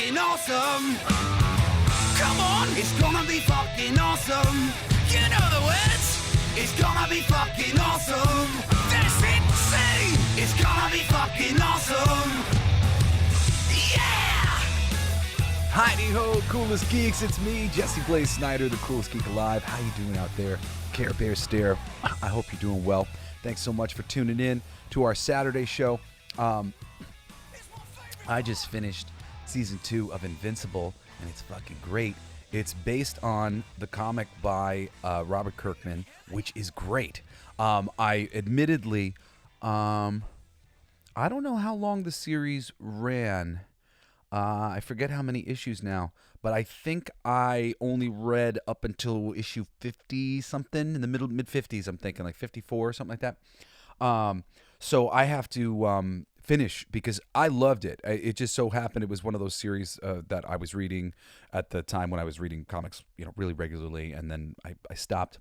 fucking awesome. Come on, it's gonna be fucking awesome. You know the words. It's gonna be fucking awesome. That's it, see. It's gonna be fucking awesome. Yeah! Heidi-ho, coolest geeks. It's me, Jesse Blaze Snyder, the coolest geek alive. How you doing out there? Care Bear Stare. I hope you're doing well. Thanks so much for tuning in to our Saturday show. I just finished season 2 of Invincible, and it's fucking great. It's based on the comic by Robert Kirkman, which is great. I admittedly, I don't know how long the series ran. I forget how many issues now, but I think I only read up until issue 50-something, in the mid-50s, I'm thinking, like 54 or something like that. So I have to finish because I loved it. It just so happened it was one of those series that I was reading at the time when I was reading comics, really regularly, and then I stopped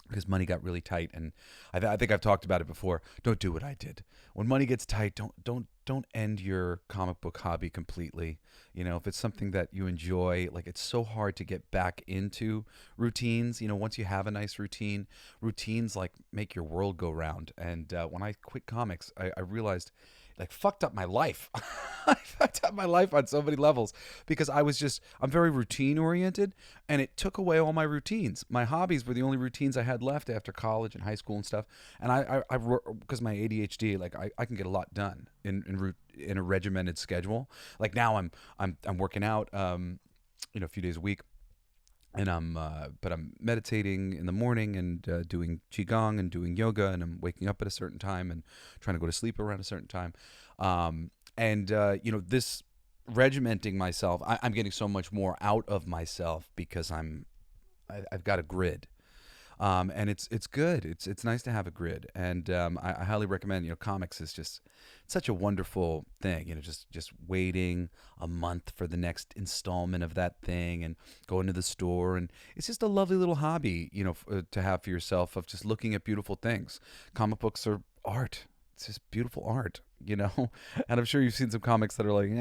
because money got really tight. And I think I've talked about it before. Don't do what I did. When money gets tight, don't end your comic book hobby completely. If it's something that you enjoy, like, it's so hard to get back into routines. Once you have a nice routines like make your world go round. And when I quit comics, I realized, like, fucked up my life. I fucked up my life on so many levels because I'm very routine oriented, and it took away all my routines. My hobbies were the only routines I had left after college and high school and stuff. And I because my ADHD, like, I can get a lot done in a regimented schedule. Like now I'm working out, a few days a week. And I'm meditating in the morning and doing qigong and doing yoga, and I'm waking up at a certain time and trying to go to sleep around a certain time. This regimenting myself, I'm getting so much more out of myself because I've got a grid. And it's good. It's nice to have a grid, and I highly recommend. Comics is just such a wonderful thing. Just waiting a month for the next installment of that thing, and going to the store, and it's just a lovely little hobby, to have for yourself, of just looking at beautiful things. Comic books are art. It's just beautiful art, and I'm sure you've seen some comics that are like,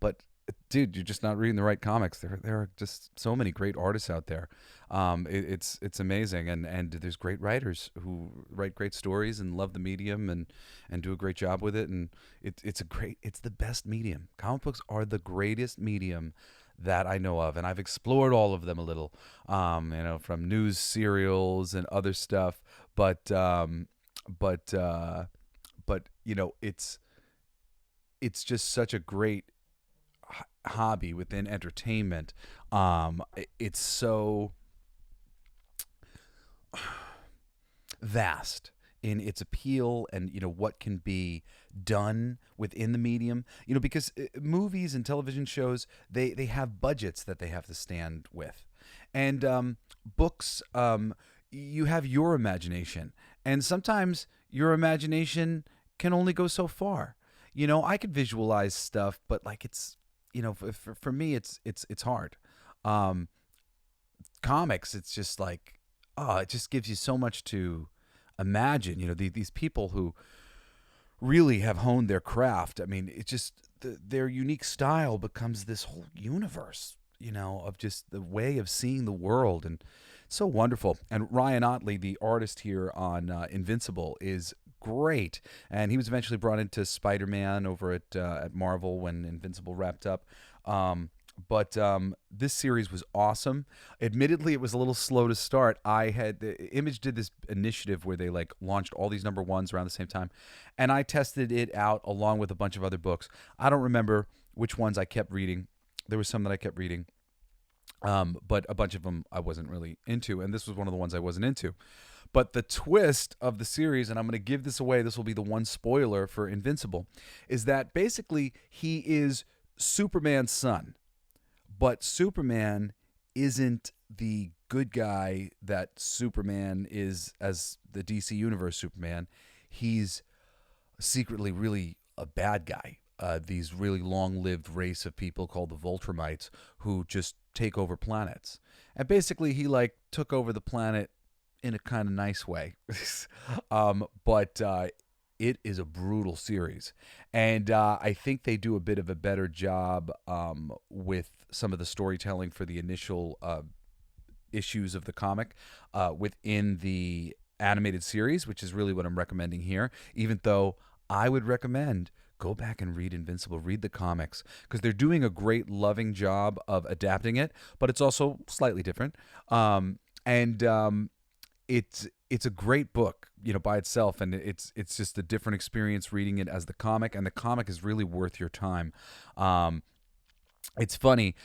but dude, you're just not reading the right comics. There are just so many great artists out there. It's amazing, and there's great writers who write great stories and love the medium and do a great job with it. And it's the best medium. Comic books are the greatest medium that I know of, and I've explored all of them a little, from news serials and other stuff. But it's just such a great hobby within entertainment. It's so vast in its appeal and what can be done within the medium, because movies and television shows, they have budgets that they have to stand with, and books, you have your imagination, and sometimes your imagination can only go so far. I could visualize stuff, but like it's for me, it's hard. Comics, it's just like, it just gives you so much to imagine. These people who really have honed their craft. I mean, it's just their unique style becomes this whole universe, of just the way of seeing the world, and it's so wonderful. And Ryan Ottley, the artist here on Invincible, is great, and he was eventually brought into Spider-Man over at Marvel when Invincible wrapped up. But this series was awesome. Admittedly, it was a little slow to start. Image did this initiative where they like launched all these number ones around the same time, and I tested it out along with a bunch of other books. I don't remember which ones I kept reading. There was some that I kept reading, but a bunch of them I wasn't really into, and this was one of the ones I wasn't into. But the twist of the series, and I'm going to give this away, this will be the one spoiler for Invincible, is that basically he is Superman's son. But Superman isn't the good guy that Superman is as the DC Universe Superman. He's secretly really a bad guy. These really long-lived race of people called the Voltrumites who just take over planets. And basically he like took over the planet in a kind of nice way. But it is a brutal series, and I think they do a bit of a better job with some of the storytelling for the initial issues of the comic within the animated series, which is really what I'm recommending here. Even though I would recommend go back and read Invincible, read the comics, because they're doing a great, loving job of adapting it, but it's also slightly different. And it's a great book, by itself, and it's just a different experience reading it as the comic, and the comic is really worth your time. It's funny.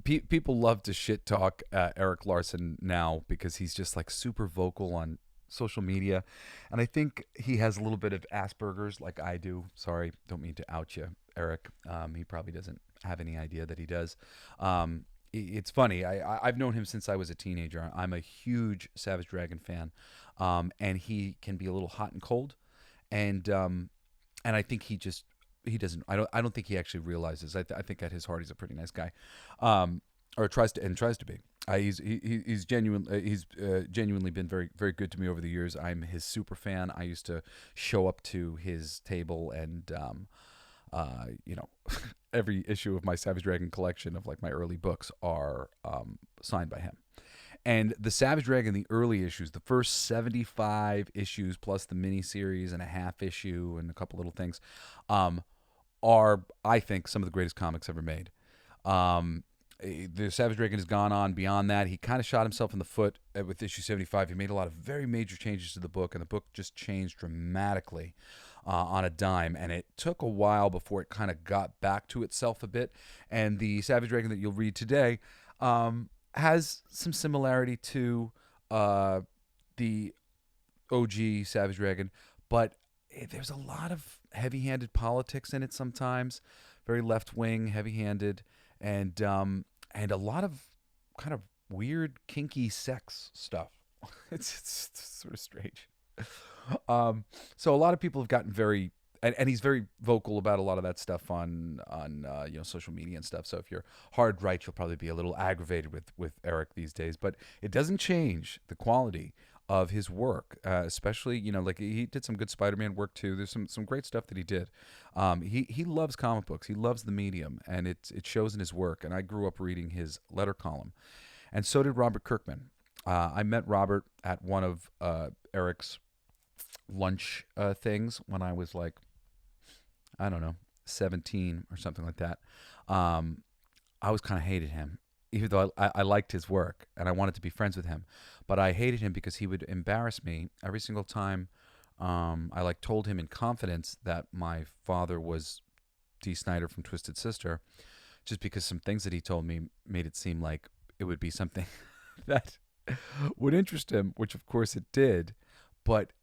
People love to shit talk Eric Larson now because he's just like super vocal on social media, and I think he has a little bit of Asperger's, like I do. Sorry, don't mean to out you, Eric. He probably doesn't have any idea that he does. It's funny. I've known him since I was a teenager. I'm a huge Savage Dragon fan, and he can be a little hot and cold, and I think he doesn't. I don't think he actually realizes. I think at his heart he's a pretty nice guy, or tries to be. He's genuine. He's genuinely been very very good to me over the years. I'm his super fan. I used to show up to his table and every issue of my Savage Dragon collection of like my early books are signed by him. And the Savage Dragon, the early issues, the first 75 issues plus the mini series and a half issue and a couple little things, are, I think, some of the greatest comics ever made. The Savage Dragon has gone on beyond that. He kind of shot himself in the foot with issue 75. He made a lot of very major changes to the book, and the book just changed dramatically on a dime. And it took a while before it kind of got back to itself a bit. And the Savage Dragon that you'll read today has some similarity to the OG Savage Dragon, but there's a lot of heavy-handed politics in it sometimes, very left-wing, heavy-handed, and a lot of kind of weird, kinky sex stuff. It's sort of strange. So a lot of people have gotten very, and he's very vocal about a lot of that stuff on social media and stuff. So if you're hard right, you'll probably be a little aggravated with Eric these days. But it doesn't change the quality of his work, especially like he did some good Spider-Man work too. There's some great stuff that he did. He loves comic books. He loves the medium, and it shows in his work. And I grew up reading his letter column, and so did Robert Kirkman. I met Robert at one of Eric's lunch things when I was like, I don't know, 17 or something like that. I was kind of hated him, even though I liked his work and I wanted to be friends with him. But I hated him because he would embarrass me every single time. I told him in confidence that my father was Dee Snider from Twisted Sister, just because some things that he told me made it seem like it would be something that would interest him, which of course it did. But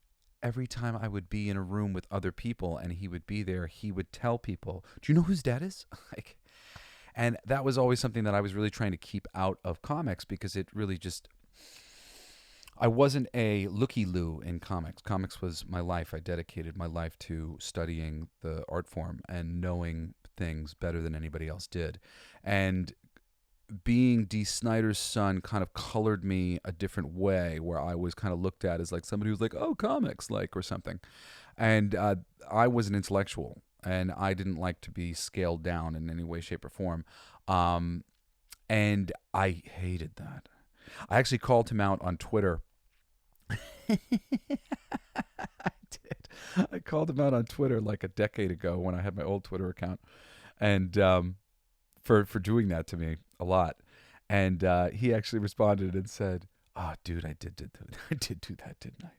every time I would be in a room with other people and he would be there, he would tell people, "Do you know whose dad is?" And that was always something that I was really trying to keep out of comics, because it really just, I wasn't a looky-loo in comics. Comics was my life. I dedicated my life to studying the art form and knowing things better than anybody else did. And being Dee Snider's son kind of colored me a different way, where I was kind of looked at as like somebody who's like, oh, comics, or something. And I was an intellectual, and I didn't like to be scaled down in any way, shape, or form. And I hated that. I actually called him out on Twitter. I did. I called him out on Twitter like a decade ago when I had my old Twitter account, and for doing that to me a lot. And he actually responded and said, "Oh, dude, I did do that, didn't I?"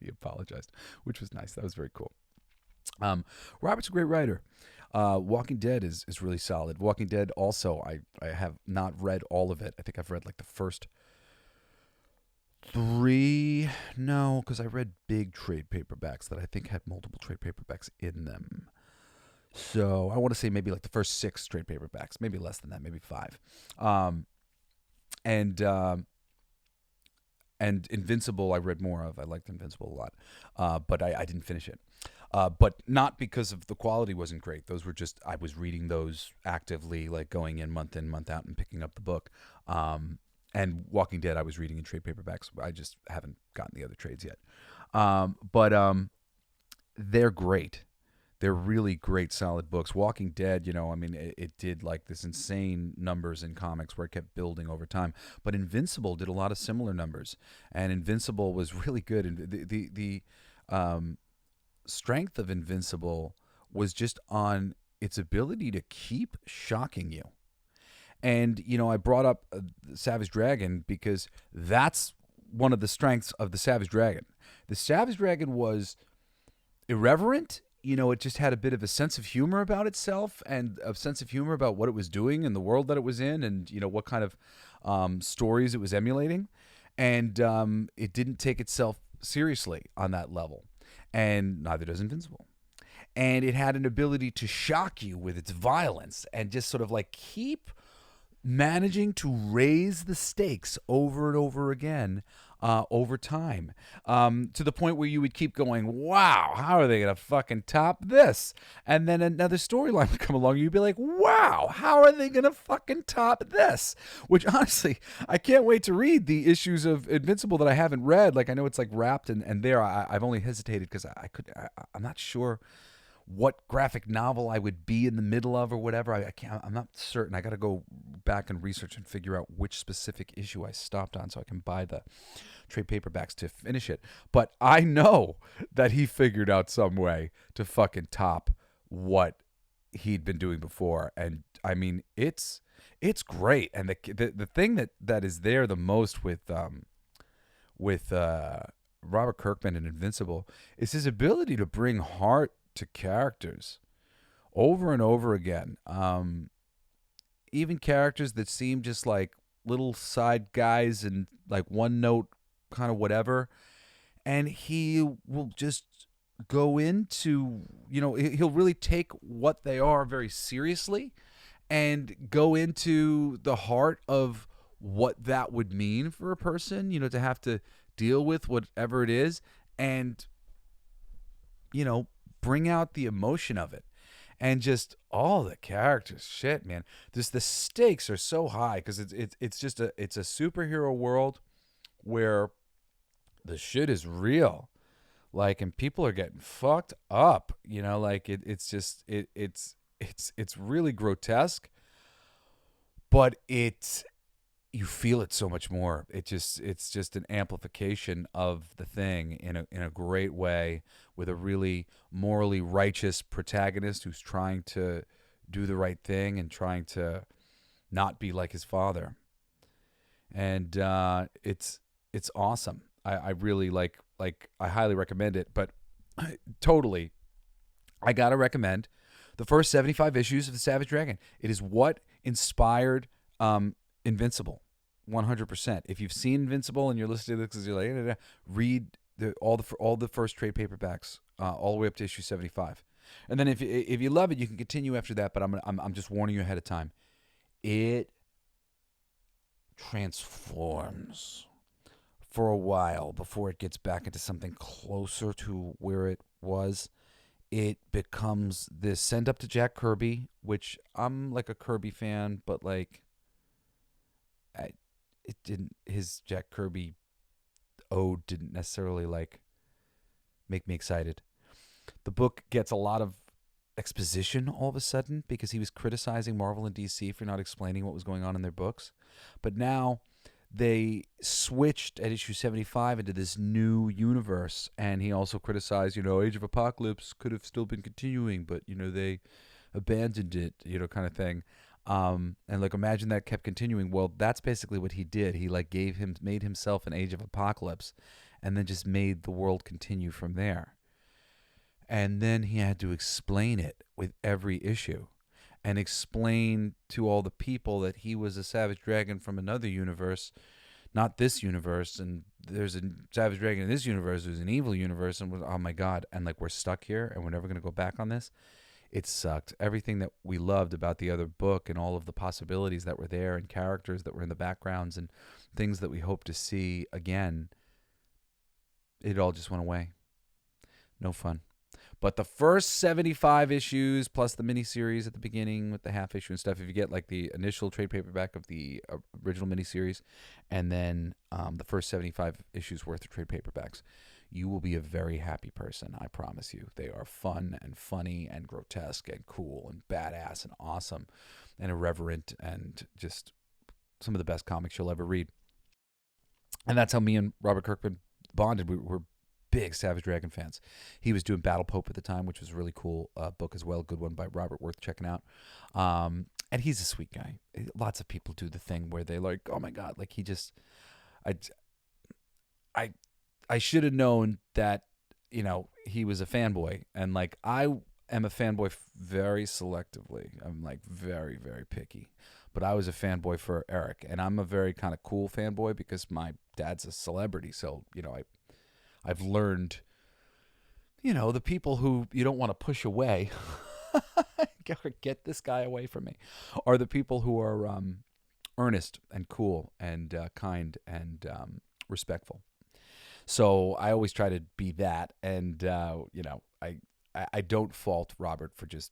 He apologized, which was nice. That was very cool. Robert's a great writer. Walking Dead is really solid. Walking Dead also, I have not read all of it. I think I've read like the first 3. No, because I read big trade paperbacks that I think had multiple trade paperbacks in them. So I want to say maybe like the first 6 trade paperbacks, maybe less than that, maybe 5. And Invincible I read more of. I liked Invincible a lot, but I didn't finish it. But not because of the quality wasn't great. Those were just, I was reading those actively, like going in, month out, and picking up the book. And Walking Dead, I was reading in trade paperbacks. I just haven't gotten the other trades yet. But they're great. They're really great, solid books. Walking Dead, I mean, it did like this insane numbers in comics where it kept building over time. But Invincible did a lot of similar numbers, and Invincible was really good. And the strength of Invincible was just on its ability to keep shocking you. And I brought up Savage Dragon because that's one of the strengths of the Savage Dragon. The Savage Dragon was irreverent. It just had a bit of a sense of humor about itself and a sense of humor about what it was doing and the world that it was in and, what kind of stories it was emulating. And it didn't take itself seriously on that level. And neither does Invincible. And it had an ability to shock you with its violence and just sort of like keep managing to raise the stakes over and over again over time, to the point where you would keep going, wow, how are they going to fucking top this? And then another storyline would come along and you'd be like, wow, how are they going to fucking top this? Which honestly, I can't wait to read the issues of Invincible that I haven't read. Like, I know it's like wrapped and there. I've only hesitated because I'm not sure what graphic novel I would be in the middle of or whatever. I'm not certain. I got to go back and research and figure out which specific issue I stopped on so I can buy the trade paperbacks to finish it. But I know that he figured out some way to fucking top what he'd been doing before. And I mean, it's great. And the thing that is there the most with Robert Kirkman and Invincible is his ability to bring heart to characters over and over again. Even characters that seem just like little side guys and like one note kind of whatever. And he will just go into, he'll really take what they are very seriously and go into the heart of what that would mean for a person, to have to deal with whatever it is and, bring out the emotion of it. And just all the characters, shit, man. Just the stakes are so high because it's just a superhero world where the shit is real, like, and people are getting fucked up. Like it's really grotesque, but you feel it so much more. It's just an amplification of the thing in a great way, with a really morally righteous protagonist who's trying to do the right thing and trying to not be like his father. And it's awesome. I really like I highly recommend it. But totally, I gotta recommend the first 75 issues of the Savage Dragon. It is what inspired Invincible. 100%. If you've seen Invincible and you're listening to this because you're like, read all the first trade paperbacks all the way up to issue 75, and then if you love it, you can continue after that. But I'm just warning you ahead of time. It transforms for a while before it gets back into something closer to where it was. It becomes this send up to Jack Kirby, which I'm like a Kirby fan, but like. It didn't. His Jack Kirby ode didn't necessarily like make me excited. The book gets a lot of exposition all of a sudden because he was criticizing Marvel and DC for not explaining what was going on in their books. But now they switched at issue 75 into this new universe, and he also criticized, Age of Apocalypse could have still been continuing, but they abandoned it, kind of thing. And like, imagine that kept continuing. Well, that's basically what he did. He like made himself an Age of Apocalypse, and then just made the world continue from there. And then he had to explain it with every issue, and explain to all the people that he was a Savage Dragon from another universe, not this universe. And there's a Savage Dragon in this universe who's an evil universe, and oh my God, and like, we're stuck here, and we're never gonna go back on this. It sucked. Everything that we loved about the other book and all of the possibilities that were there and characters that were in the backgrounds and things that we hope to see again, it all just went away. No fun. But the first 75 issues plus the miniseries at the beginning with the half issue and stuff, if you get like the initial trade paperback of the original miniseries and then the first 75 issues worth of trade paperbacks, you will be a very happy person, I promise you. They are fun and funny and grotesque and cool and badass and awesome and irreverent and just some of the best comics you'll ever read. And that's how me and Robert Kirkman bonded. We were big Savage Dragon fans. He was doing Battle Pope at the time, which was a really cool book as well. Good one by Robert, worth checking out. And he's a sweet guy. Lots of people do the thing where they like, oh my God, like he just, I should have known that, you know, he was a fanboy. And like, I am a fanboy very selectively. I'm like very, very picky. But I was a fanboy for Eric. And I'm a very kind of cool fanboy because my dad's a celebrity. So, you know, I've learned, you know, the people who you don't want to push away, get this guy away from me, are the people who are earnest and cool and kind and respectful. So I always try to be that. And, you know, I don't fault Robert for just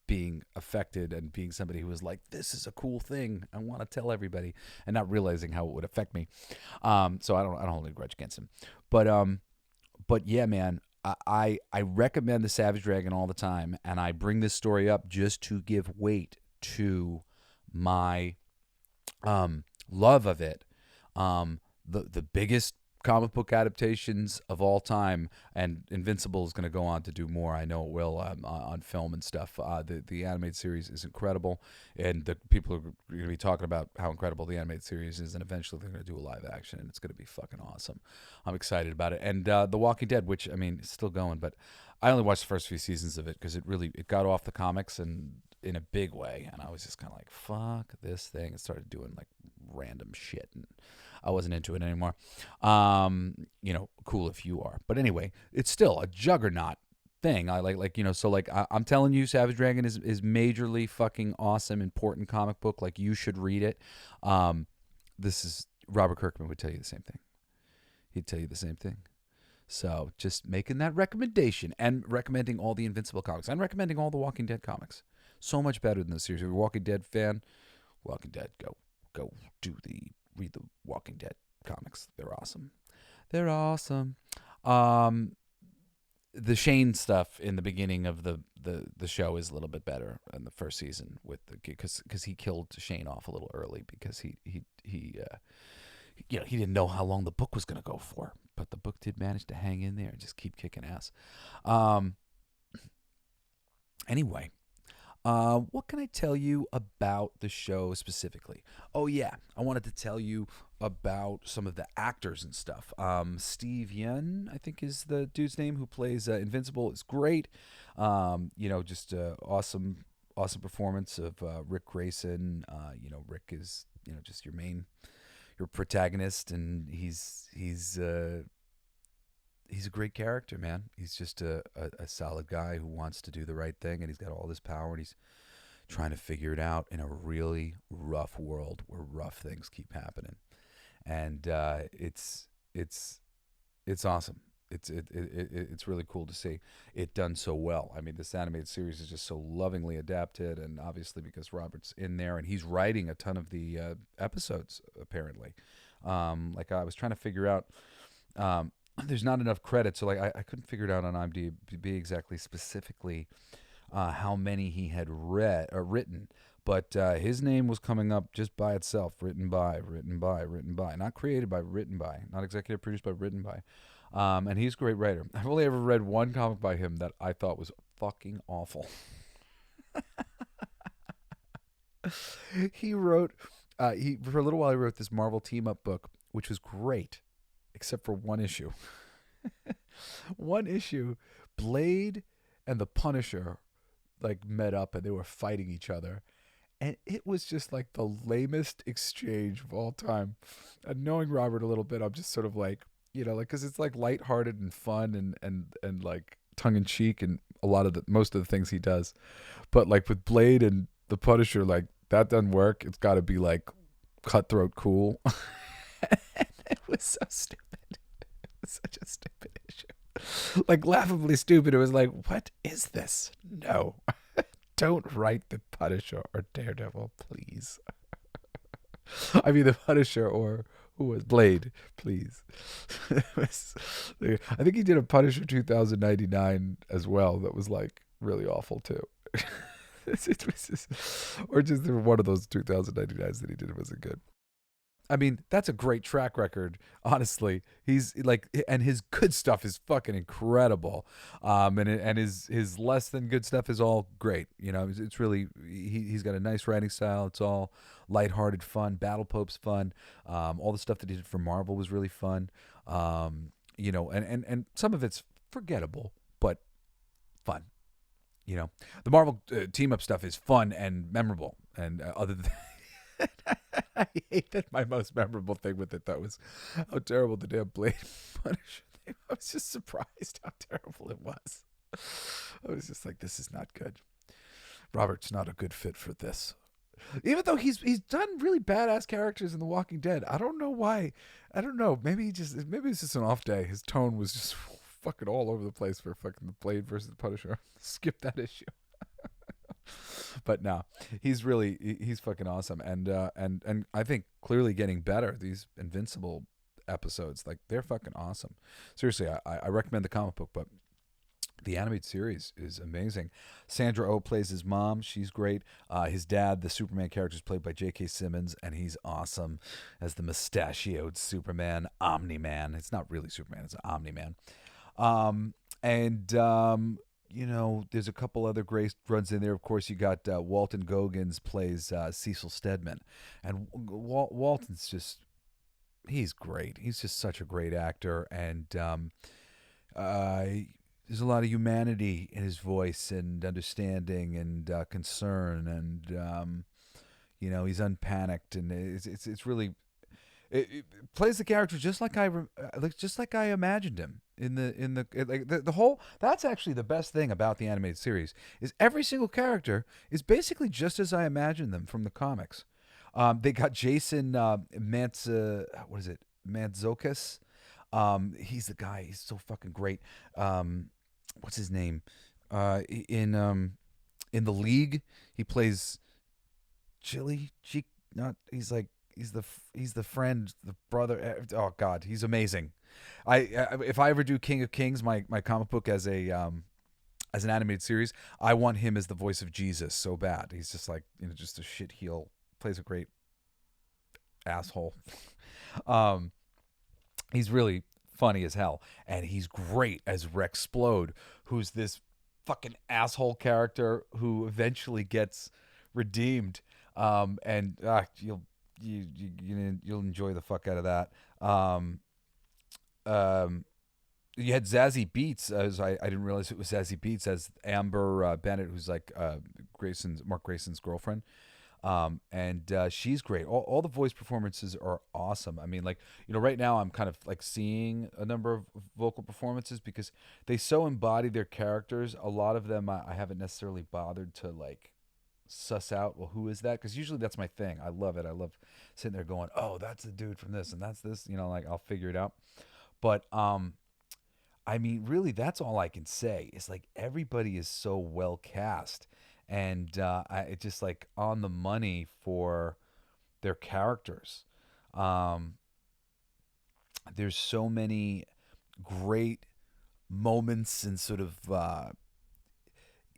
being affected and being somebody who was like, this is a cool thing, I want to tell everybody, and not realizing how it would affect me. So I don't hold a grudge against him. But yeah, man, I recommend the Savage Dragon all the time, and I bring this story up just to give weight to my love of it. The biggest comic book adaptations of all time, and Invincible is going to go on to do more. I know it will on film and stuff. The animated series is incredible, and the people are going to be talking about how incredible the animated series is, and eventually they're going to do a live action, and it's going to be fucking awesome. I'm excited about it. And The Walking Dead, which, I mean, it's still going, but I only watched the first few seasons of it because it got off the comics and in a big way, and I was just kind of like, fuck this thing, and started doing like random shit, and I wasn't into it anymore. You know, cool if you are, but anyway, it's still a juggernaut thing. I like you know, so like I'm telling you, Savage Dragon is majorly fucking awesome, important comic book. Like, you should read it. This is Robert Kirkman would tell you the same thing. He'd tell you the same thing. So just making that recommendation and recommending all the Invincible comics and recommending all the Walking Dead comics. So much better than the series. If you're a Walking Dead fan, Walking Dead, go read the Walking Dead comics. They're awesome. They're awesome. The Shane stuff in the beginning of the show is a little bit better in the first season with because he killed Shane off a little early because he you know, he didn't know how long the book was going to go for, but the book did manage to hang in there and just keep kicking ass. Anyway, what can I tell you about the show specifically? Oh yeah, I wanted to tell you about some of the actors and stuff. Steve Yeun, I think is the dude's name, who plays Invincible. Is great. You know, just awesome performance of Rick Grayson. You know, Rick is, you know, just your protagonist, and he's a great character, man. He's just a solid guy who wants to do the right thing, and he's got all this power, and he's trying to figure it out in a really rough world where rough things keep happening. And it's awesome. It's really cool to see it done so well. I mean, this animated series is just so lovingly adapted, and obviously because Robert's in there and he's writing a ton of the episodes, apparently. Like, I was trying to figure out, there's not enough credit, so like I couldn't figure it out on IMDb exactly specifically how many he had written. But his name was coming up just by itself, written by, not created by, written by, not executive produced by, written by. And he's a great writer. I've only ever read one comic by him that I thought was fucking awful. He wrote, for a little while he wrote this Marvel team-up book, which was great, except for one issue. One issue, Blade and the Punisher like met up and they were fighting each other. And it was just like the lamest exchange of all time. And knowing Robert a little bit, I'm just sort of like, you know, like, because it's like lighthearted and fun and like tongue in cheek and most of the things he does. But like with Blade and the Punisher, like that doesn't work. It's got to be like cutthroat cool. It was so stupid. It was such a stupid issue. like laughably stupid. It was like, what is this? No, don't write the Punisher or Daredevil, please. I mean, the Punisher or who was Blade, please. I think he did a Punisher 2099 as well. That was like really awful too. It was just, or just one of those 2099s that he did wasn't good. I mean, that's a great track record, honestly. He's like, and his good stuff is fucking incredible. And his less than good stuff is all great. You know, it's really, he's got a nice writing style. It's all lighthearted fun. Battle Pope's fun. All the stuff that he did for Marvel was really fun. You know, and some of it's forgettable, but fun. You know, the Marvel team up stuff is fun and memorable. And other than I hate that my most memorable thing with it, though, was how terrible the damn Blade Punisher thing. I was just surprised how terrible it was. I was just like, this is not good. Robert's not a good fit for this. Even though he's done really badass characters in The Walking Dead. I don't know why. I don't know. Maybe it's just an off day. His tone was just fucking all over the place for fucking the Blade versus the Punisher. Skip that issue. But no, he's fucking awesome, and I think clearly getting better. These Invincible episodes, like, they're fucking awesome. Seriously, I recommend the comic book, but the animated series is amazing. Sandra Oh plays his mom. She's great. His dad, the Superman character, is played by J.K. Simmons, and he's awesome as the mustachioed Superman, Omni-Man. It's not really Superman, it's Omni-Man. You know, there's a couple other great runs in there. Of course, you got Walton Goggins plays Cecil Stedman. And Walton's just, he's great. He's just such a great actor. And there's a lot of humanity in his voice and understanding and concern. And, you know, he's unpanicked. And it's really... It plays the character just like I imagined him in the whole. That's actually the best thing about the animated series is every single character is basically just as I imagined them from the comics. They got Jason Mantzoukas. He's the guy. He's so fucking great. What's his name? In the League, he plays Chili Cheek. He's the friend, the brother. Oh God, he's amazing. If I ever do King of Kings, my comic book as an animated series, I want him as the voice of Jesus so bad. He's just like, you know, just a shit heel. Plays a great asshole. He's really funny as hell, and he's great as Rexplode, who's this fucking asshole character who eventually gets redeemed. You'll enjoy the fuck out of that. You had Zazie Beetz, as I didn't realize it was Zazie Beetz, as Amber Bennett, who's like Mark Grayson's girlfriend. She's great. All the voice performances are awesome. I mean, like, you know, right now I'm kind of like seeing a number of vocal performances because they so embody their characters. A lot of them I haven't necessarily bothered to like suss out, well, who is that? Because usually that's my thing. I love it. I love sitting there going, oh, that's the dude from this and that's this, you know, like I'll figure it out. But I mean, really, that's all I can say. It's like everybody is so well cast, and it's just like on the money for their characters. There's so many great moments and sort of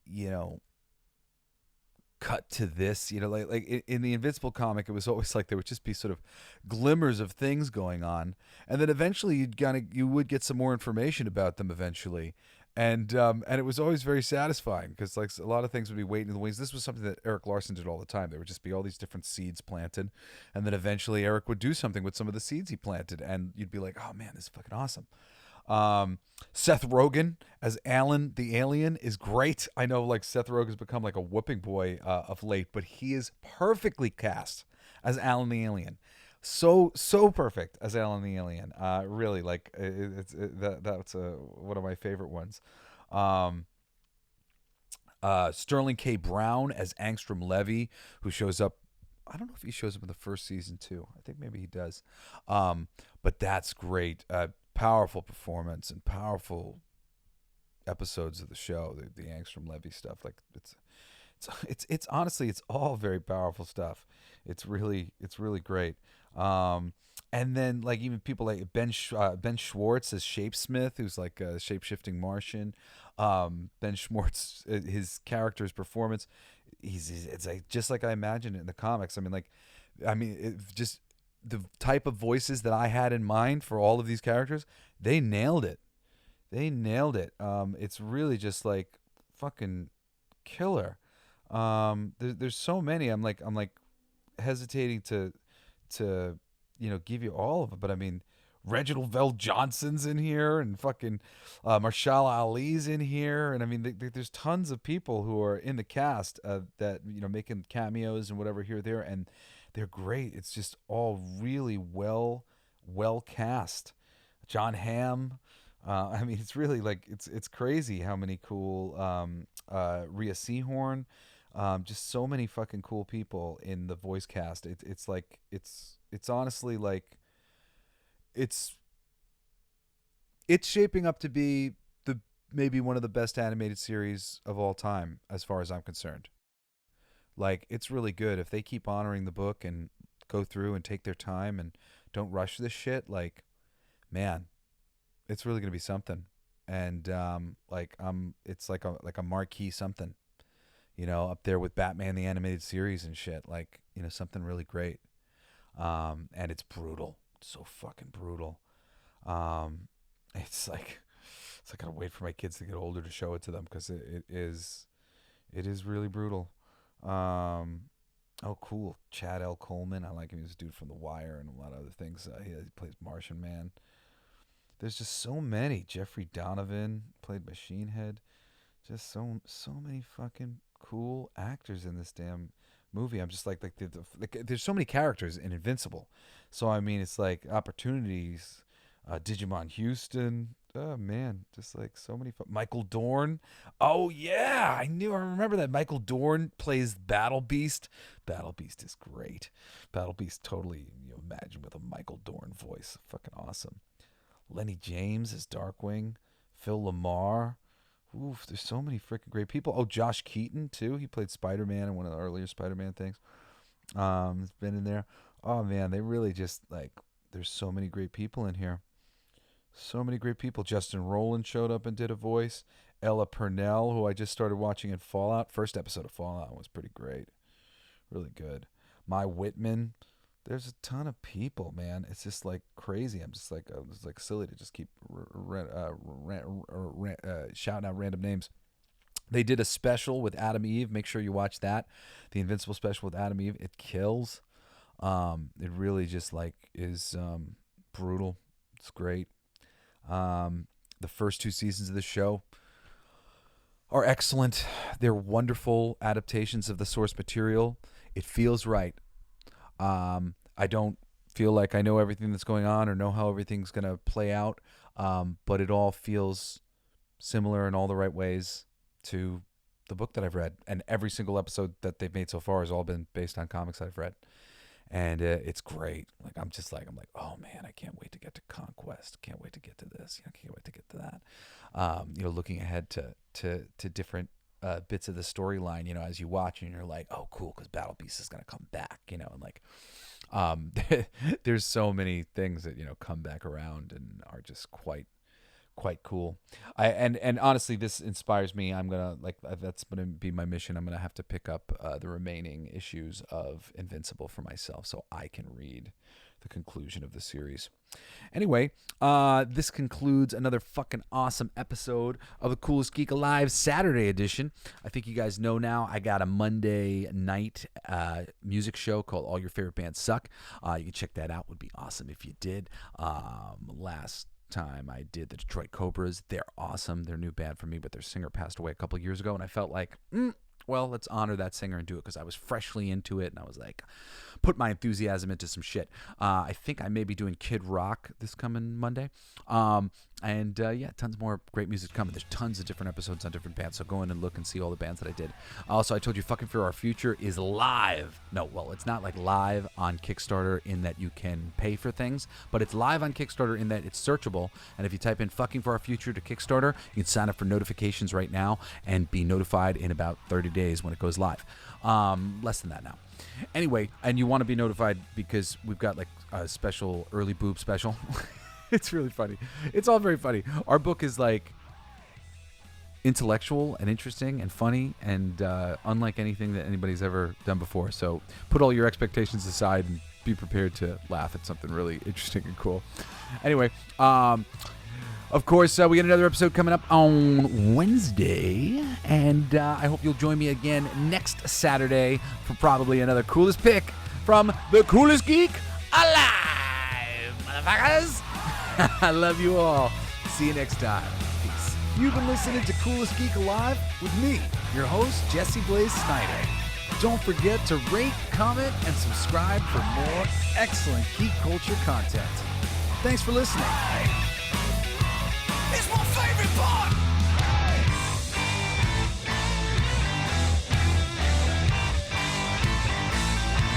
you know, cut to this, you know, like in the Invincible comic, it was always like there would just be sort of glimmers of things going on, and then eventually you would get some more information about them eventually, and it was always very satisfying because like a lot of things would be waiting in the wings. This was something that Eric Larson did all the time. There would just be all these different seeds planted, and then eventually Eric would do something with some of the seeds he planted, and you'd be like, oh man, this is fucking awesome. Seth Rogen as Alan the Alien is great. I know like Seth Rogen's become like a whooping boy of late, but he is perfectly cast as Alan the Alien. So perfect as Alan the Alien. Really, like that's one of my favorite ones. Sterling K. Brown as Angstrom Levy, who shows up. I don't know if he shows up in the first season too. I think maybe he does. But that's great. Powerful performance and powerful episodes of the show, the Angstrom Levy stuff. Like it's honestly, it's all very powerful stuff. It's really great. And then like even people like Ben Schwartz as Shapesmith, who's like a shape-shifting Martian. Ben Schwartz, his character's performance, it's like just like I imagined it in the comics. Just the type of voices that I had in mind for all of these characters, they nailed it. It's really just like fucking killer. There's so many. I'm like hesitating to give you all of it, but I mean, Reginald Vell Johnson's in here, and fucking Marshala Ali's in here, and I mean, there's tons of people who are in the cast that making cameos and whatever here or there, and they're great. It's just all really well cast. John Hamm. I mean, it's really like it's crazy how many cool Rhea Seehorn. Just so many fucking cool people in the voice cast. It's like it's honestly like it's shaping up to be maybe one of the best animated series of all time as far as I'm concerned. Like, it's really good if they keep honoring the book and go through and take their time and don't rush this shit. Like, man, it's really gonna be something. And it's like a marquee something. Up there with Batman the Animated Series and shit, like, something really great. And it's brutal. It's so fucking brutal. It's like I gotta wait for my kids to get older to show it to them, because it is really brutal. Oh, cool. Chad L. Coleman. I like him. He's a dude from The Wire and a lot of other things. He plays Martian Man. There's just so many. Jeffrey Donovan played Machine Head. Just so many fucking cool actors in this damn movie. I'm just like there's so many characters in Invincible. So I mean, it's like opportunities. Digimon Houston. Oh man, just like so many. Michael Dorn. Oh yeah, I remember that. Michael Dorn plays Battle Beast. Battle Beast is great. Battle Beast, totally. Imagine with a Michael Dorn voice. Fucking awesome. Lenny James is Darkwing. Phil Lamar. Oof, there's so many freaking great people. Oh, Josh Keaton, too. He played Spider-Man in one of the earlier Spider-Man things. He's been in there. Oh, man, they really just, like, there's so many great people in here. So many great people. Justin Rowland showed up and did a voice. Ella Purnell, who I just started watching in Fallout. First episode of Fallout was pretty great. Really good. Mai Whitman. There's a ton of people, man. It's just like crazy. I'm just like, it's like silly to just keep shouting out random names. They did a special with Adam Eve. Make sure you watch that. The Invincible special with Adam Eve. It kills. It really just like is brutal. It's great. The first 2 seasons of the show are excellent. They're wonderful adaptations of the source material. It feels right. I don't feel like I know everything that's going on or know how everything's going to play out, but it all feels similar in all the right ways to the book that I've read. And every single episode that they've made so far has all been based on comics that I've read. And it's great. Like, I'm like, oh man, I can't wait to get to Conquest. Can't wait to get to this. Can't wait to get to that. Looking ahead to different bits of the storyline, as you watch, and you're like, oh, cool, because Battle Beast is going to come back, and like, there's so many things that, come back around and are just quite cool. And honestly, this inspires me. I'm going to, that's going to be my mission. I'm going to have to pick up the remaining issues of Invincible for myself so I can read the conclusion of the series. Anyway, this concludes another fucking awesome episode of the Coolest Geek Alive Saturday edition. I think you guys know now I got a Monday night music show called All Your Favorite Bands Suck. You can check that out. Would be awesome if you did. Last time I did the Detroit Cobras. They're awesome. They're a new band for me, but their singer passed away a couple years ago, and I felt like well, let's honor that singer and do it because I was freshly into it and I was like, put my enthusiasm into some shit. I think I may be doing Kid Rock this coming Monday. Yeah, tons more great music coming. There's tons of different episodes on different bands, so go in and look and see all the bands that I did. Also, I told you Fucking For Our Future is live. No, well, it's not like live on Kickstarter in that you can pay for things, but it's live on Kickstarter in that it's searchable. And if you type in Fucking For Our Future to Kickstarter, you can sign up for notifications right now and be notified in about 30 days when it goes live. Less than that now. Anyway, and you want to be notified because we've got like a special early boob special. It's really funny. It's all very funny. Our book is like intellectual and interesting and funny and unlike anything that anybody's ever done before. So put all your expectations aside and be prepared to laugh at something really interesting and cool. Anyway, of course, we got another episode coming up on Wednesday, and I hope you'll join me again next Saturday for probably another coolest pick from the coolest geek alive, motherfuckers. I love you all. See you next time. Peace. You've been listening to Coolest Geek Alive with me, your host, Jesse Blaze Snyder. Don't forget to rate, comment, and subscribe for more excellent geek culture content. Thanks for listening. It's my favorite part!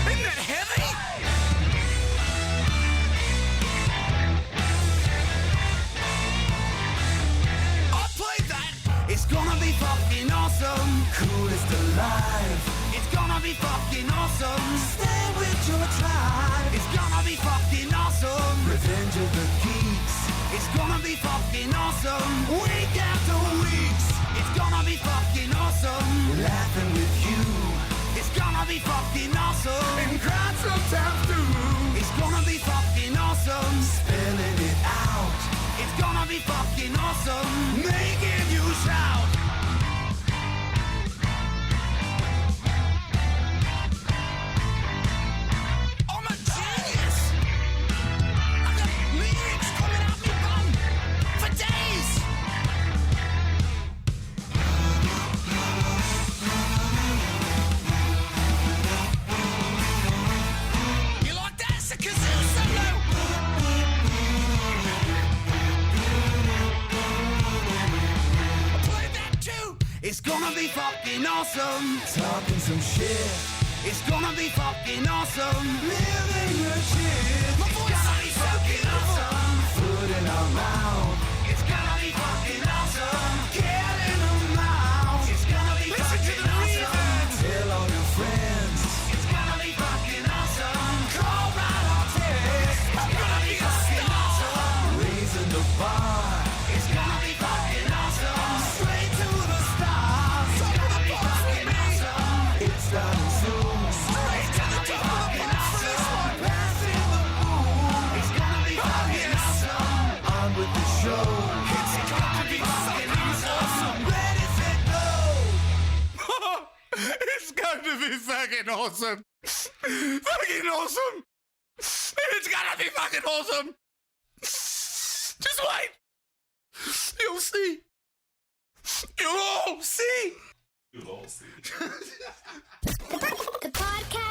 Isn't that heavy? I played that! It's gonna be fucking awesome! Coolest alive! It's gonna be fucking awesome! Stay with your tribe! It's gonna be fucking awesome! Revenge of the Geeks! It's gonna be fucking awesome. Week after weeks. It's gonna be fucking awesome. Laughing with you. It's gonna be fucking awesome. And crying sometimes too. It's gonna be fucking awesome. Spelling it out. It's gonna be fucking awesome. Making you shout. I'm a genius. I got lyrics coming out me bum for days. You like that? It's a kazoo solo. I played that too. It's gonna be fucking awesome. Talking some shit. It's gonna be fucking awesome. Living the shit. My voice is fucking awesome. Foot in our mouth. It's gonna be fucking awesome. Get in the mouth. It's gonna be fucking awesome. Tell all your friends. It's gonna be fucking awesome. Call right on text. It's gonna be fucking awesome. Raising the bar. It's gonna be fucking awesome. Straight to the stars. It's gonna be fucking awesome. It's starting soon. Straight to the top. First one passing the moon. It's gonna be fucking awesome. On with the show. It's gonna be fucking awesome. Ready, set, go. It's gonna be fucking awesome. Fucking awesome. It's gonna be fucking awesome. Just wait. You'll see. You'll all see. The podcast